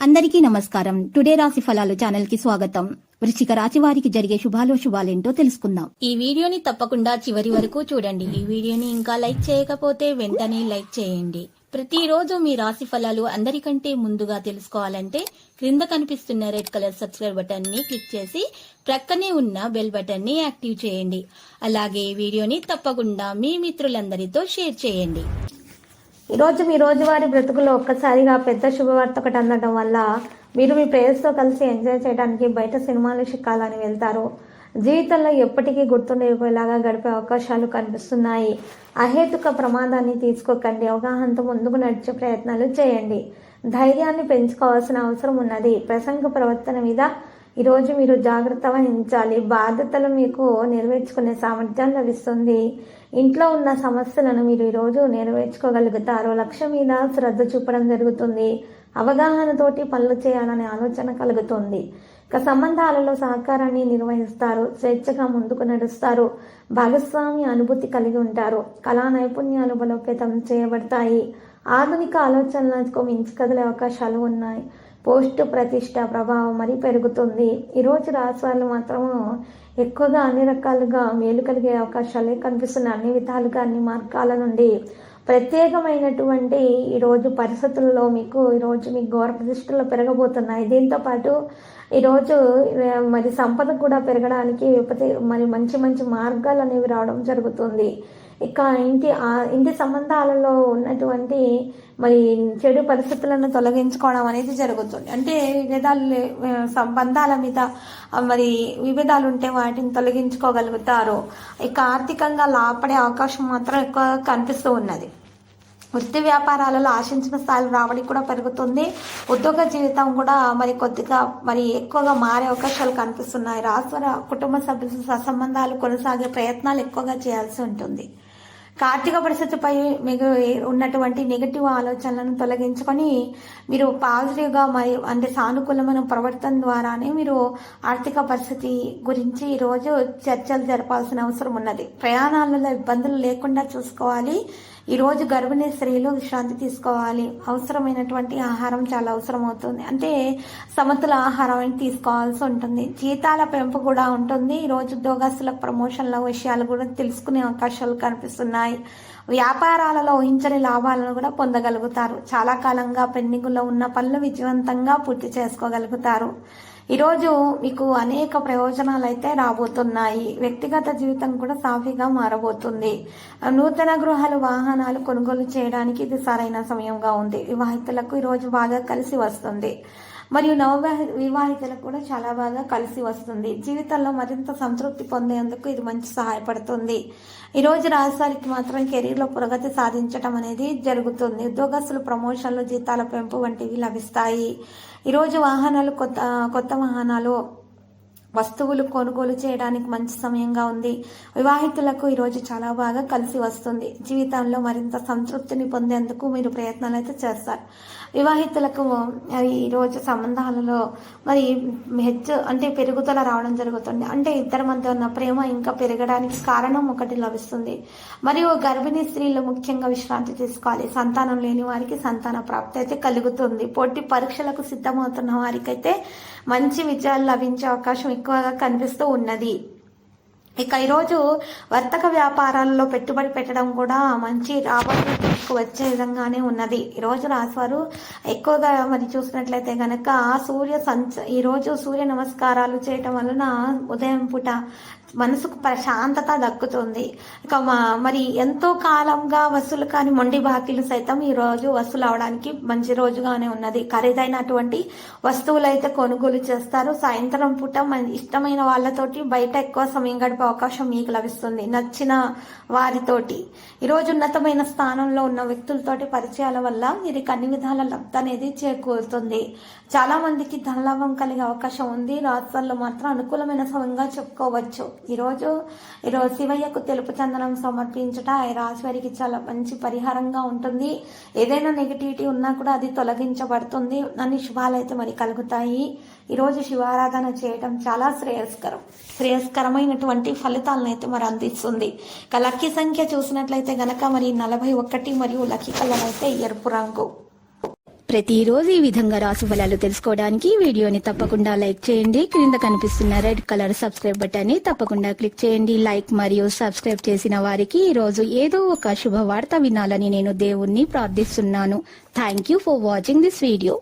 అందరికీ నమస్కారం. టుడే రాశి ఫలాలు ఛానల్ కి స్వాగతం. వృశ్చిక రాశి వారికి జరిగే శుభాలేంటో తెలుసుకుందాం. ఈ వీడియోని తప్పకుండా చివరి వరకు చూడండి. ఈ వీడియోని ఇంకా లైక్ చేయకపోతే వెంటనే లైక్ చేయండి. ప్రతిరోజు మీ రాశి ఫలాలు అందరికంటే ముందుగా తెలుసుకోవాలంటే క్రింద కనిపిస్తున్న రెడ్ కలర్ సబ్స్క్రైబ్ బటన్ ని క్లిక్ చేసి ప్రక్కనే ఉన్న బెల్ బటన్ ని యాక్టివ్ చేయండి. అలాగే ఈ వీడియోని తప్పకుండా మీ మిత్రులందరితో షేర్ చేయండి. ఈరోజు మీ రోజువారీ బ్రతుకులో ఒక్కసారిగా పెద్ద శుభవార్త ఒకటి అందడం వల్ల మీరు మీ ప్రేయస్తో కలిసి ఎంజాయ్ చేయడానికి బయట సినిమాలు చిక్కాలని వెళ్తారు. జీవితంలో ఎప్పటికీ గుర్తుండిపోయేలాగా గడిపే అవకాశాలు కనిపిస్తున్నాయి. అహేతుక ప్రమాదాన్ని తీసుకోకండి. అవగాహనతో ముందుకు నడిచే ప్రయత్నాలు చేయండి. ధైర్యాన్ని పెంచుకోవాల్సిన అవసరం ఉన్నది. ప్రసంగ ప్రవర్తన మీద ఈరోజు మీరు జాగ్రత్త వహించాలి. బాధ్యతలు మీకు నెరవేర్చుకునే సామర్థ్యం లభిస్తుంది. ఇంట్లో ఉన్న సమస్యలను మీరు ఈరోజు నెరవేర్చుకోగలుగుతారు. లక్ష్యం మీద శ్రద్ధ చూపడం జరుగుతుంది. అవగాహనతోటి పనులు చేయాలనే ఆలోచన కలుగుతుంది. ఇక సంబంధాలలో సహకారాన్ని నిర్వహిస్తారు. స్వేచ్ఛగా ముందుకు నడుస్తారు. భాగస్వామి అనుభూతి కలిగి ఉంటారు. కళా నైపుణ్యాలు బలోపేతం చేయబడతాయి. ఆధునిక ఆలోచనలకు మించి కదిలే అవకాశాలు ఉన్నాయి. పోస్టు ప్రతిష్ట ప్రభావం మరీ పెరుగుతుంది. ఈరోజు రాశి వాళ్ళు మాత్రము ఎక్కువగా అన్ని రకాలుగా మేలు కలిగే అవకాశాలే కనిపిస్తున్నాయి. అన్ని విధాలుగా అన్ని మార్గాల నుండి ప్రత్యేకమైనటువంటి ఈరోజు పరిస్థితుల్లో ఈరోజు మీకు గౌరవ ప్రతిష్టలు పెరగబోతున్నాయి. దీంతో పాటు ఈరోజు మరి సంపద కూడా పెరగడానికి మరి మంచి మంచి మార్గాలు అనేవి రావడం జరుగుతుంది. ఇక ఇంటి సంబంధాలలో ఉన్నటువంటి మరి చెడు పరిస్థితులను తొలగించుకోవడం అనేది జరుగుతుంది. అంటే సంబంధాల మీద మరి విభేదాలు ఉంటే వాటిని తొలగించుకోగలుగుతారు. ఇక ఆర్థికంగా లాభపడే అవకాశం మాత్రం ఎక్కువ కనిపిస్తూ ఉన్నది. వృత్తి వ్యాపారాలలో ఆశించిన స్థాయిలో రాబడి కూడా పెరుగుతుంది. ఉద్యోగ జీవితం కూడా మరి కొద్దిగా మరి ఎక్కువగా మారే అవకాశాలు కనిపిస్తున్నాయి. రాష్ట్ర కుటుంబ సభ్యుల సత్సంబంధాలు కొనసాగే ప్రయత్నాలు ఎక్కువగా చేయాల్సి ఉంటుంది. ఆర్థిక పరిస్థితిపై మీకు ఉన్నటువంటి నెగటివ్ ఆలోచనలను తొలగించుకొని మీరు పాజిటివ్గా మరి అంటే సానుకూలమైన ప్రవర్తన ద్వారానే మీరు ఆర్థిక పరిస్థితి గురించి ఈరోజు చర్చలు జరపాల్సిన అవసరం ఉన్నది. ప్రయాణాలలో ఇబ్బందులు లేకుండా చూసుకోవాలి. ఈరోజు గర్భిణీ స్త్రీలు విశ్రాంతి తీసుకోవాలి. అవసరమైనటువంటి ఆహారం చాలా అవసరం అవుతుంది. అంటే సమతుల ఆహారం తీసుకోవాల్సి ఉంటుంది. జీతాల పెంపు కూడా ఉంటుంది. ఈరోజు ఉద్యోగస్తులకు ప్రమోషన్ల విషయాలు కూడా తెలుసుకునే అవకాశాలు కనిపిస్తున్నాయి. వ్యాపారాలలో ఊహించని లాభాలను కూడా పొందగలుగుతారు. చాలా కాలంగా పెండింగులో ఉన్న పనులు విజయవంతంగా పూర్తి చేసుకోగలుగుతారు. ఈరోజు మీకు అనేక ప్రయోజనాలు అయితే రాబోతున్నాయి. వ్యక్తిగత జీవితం కూడా సాఫీగా మారబోతుంది. నూతన గృహాలు వాహనాలు కొనుగోలు చేయడానికి ఇది సరైన సమయంగా ఉంది. వివాహితులకు ఈరోజు బాగా కలిసి వస్తుంది. మరియు వివాహితులకు కూడా చాలా బాగా కలిసి వస్తుంది. జీవితంలో మరింత సంతృప్తి పొందేందుకు ఇది మంచి సహాయపడుతుంది. ఈరోజు రాశివారికి మాత్రం కెరీర్లో పురోగతి సాధించడం అనేది జరుగుతుంది. ఉద్యోగస్తులు ప్రమోషన్లు జీతాల పెంపు వంటివి లభిస్తాయి. ఈరోజు వాహనాలు కొత్త వాహనాలు వస్తువులు కొనుగోలు చేయడానికి మంచి సమయంగా ఉంది. వివాహితులకు ఈరోజు చాలా బాగా కలిసి వస్తుంది. జీవితంలో మరింత సంతృప్తిని పొందేందుకు మీరు ప్రయత్నాలు అయితే చేస్తారు. వివాహితులకు ఈరోజు సంబంధాలలో మరి అంటే పెరుగుదల రావడం జరుగుతుంది. అంటే ఇద్దరి మధ్య ఉన్న ప్రేమ ఇంకా పెరగడానికి కారణం ఒకటి లభిస్తుంది. మరియు గర్భిణీ స్త్రీలు ముఖ్యంగా విశ్రాంతి తీసుకోవాలి. సంతానం లేని వారికి సంతాన ప్రాప్తి అయితే కలుగుతుంది. పోటీ పరీక్షలకు సిద్ధమవుతున్న వారికైతే మంచి విజయాలు లభించే అవకాశం ఎక్కువగా కనిపిస్తూ ఉన్నది. ఇక ఈరోజు వర్తక వ్యాపారాల్లో పెట్టుబడి పెట్టడం కూడా మంచి రాబడి వచ్చే విధంగానే ఉన్నది. ఈరోజు రాశివారు ఎక్కువగా మరి చూసినట్లయితే గనక ఈరోజు సూర్య నమస్కారాలు చేయటం వలన ఉదయం పూట మనసుకు ప్రశాంతత దక్కుతుంది. ఇక మరి ఎంతో కాలంగా వసూలు కాని మొండి బాకీలు సైతం ఈ రోజు వసూలు అవడానికి మంచి రోజుగానే ఉన్నది. ఖరీదైనటువంటి వస్తువులు అయితే కొనుగోలు చేస్తారు. సాయంత్రం పూట మన ఇష్టమైన వాళ్ళతోటి బయట ఎక్కువ సమయం గడిపే అవకాశం మీకు లభిస్తుంది. నచ్చిన వారితోటి ఈరోజు ఉన్నతమైన స్థానంలో ఉన్న వ్యక్తులతోటి పరిచయాల వల్ల వీరికి అన్ని విధాల లబ్ధి అనేది చేకూరుతుంది. చాలా మందికి ధనలాభం కలిగే అవకాశం ఉంది. రాష్ట్రాల్లో మాత్రం అనుకూలమైన సమయంగా చెప్పుకోవచ్చు. ఈరోజు శివయ్యకు తెలుపు చందనం సమర్పించట ఈ రాశి వారికి చాలా మంచి పరిహారంగా ఉంటుంది. ఏదైనా నెగిటివిటీ ఉన్నా కూడా అది తొలగించబడుతుంది. అన్ని శుభాలు అయితే మరి కలుగుతాయి. ఈరోజు శివారాధన చేయడం చాలా శ్రేయస్కరమైనటువంటి ఫలితాలను అయితే మరి అందిస్తుంది. ఇక లక్కీ సంఖ్య చూసినట్లయితే గనక మరి 41 మరియు లక్కీ కలర్ అయితే ఎరుపు రంగు. ప్రతిరోజు ఈ విధంగా రాశి ఫలాలు తెలుసుకోవడానికి వీడియోని తప్పకుండా లైక్ చేయండి. క్రింద కనిపిస్తున్న రెడ్ కలర్ సబ్స్క్రైబ్ బటన్ ని తప్పకుండా క్లిక్ చేయండి. లైక్ మరియు సబ్స్క్రైబ్ చేసిన వారికి ఈ రోజు ఏదో ఒక శుభవార్త వినాలని నేను దేవుణ్ణి ప్రార్థిస్తున్నాను. Thank you for watching this video.